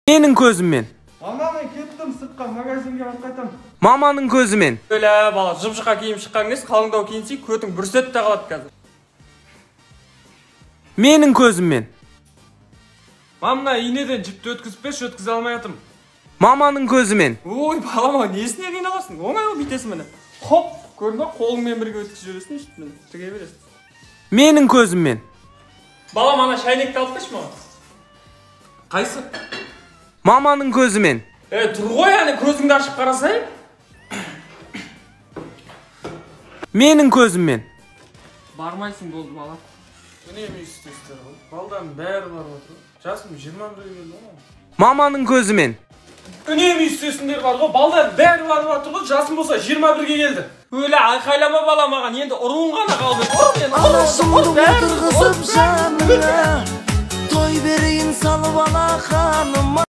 Menin көзіммен. Ана мен кеттім сыртқа магазинге барып қайтам. Маманың көзімен. Öyle bala жып-жықа киім шыққан кез қалыңдау киінсей көтің бүрсет те қалады қазір. Менің көзіммен. Мамна инеден жіпті өткізіп берші, өткізе алмай жатырмын. Маманың көзімен. Ой балама несіне қиналасың? Оңай ол бүйтесің міне. Хоп, көрдің ба? Қолыңмен бірге өткізіп жүресің işte міне. Тіге бересің. Менің көзіммен. Балам ана шайнекті алып қойшы маған. Қайсы? Маманың көзімен. Тұр ғой әне көзіңді ашып қарасай. Менің көзіммен. Бармайсың болды бала. Үнемі істестер ғой. Балдан бәрі бар отыр. Жасым 21-ге келді ғой. Маманың көзімен. Үнемі істесіндер бар ғой. Балдан бәрі бар отыр ғой. Жасым болса 21-ге келді. Өлі айқайлама бала маған, енді ұруын ғана қалды. Анашымды отырғызып жанына той берейін салып ала ханым.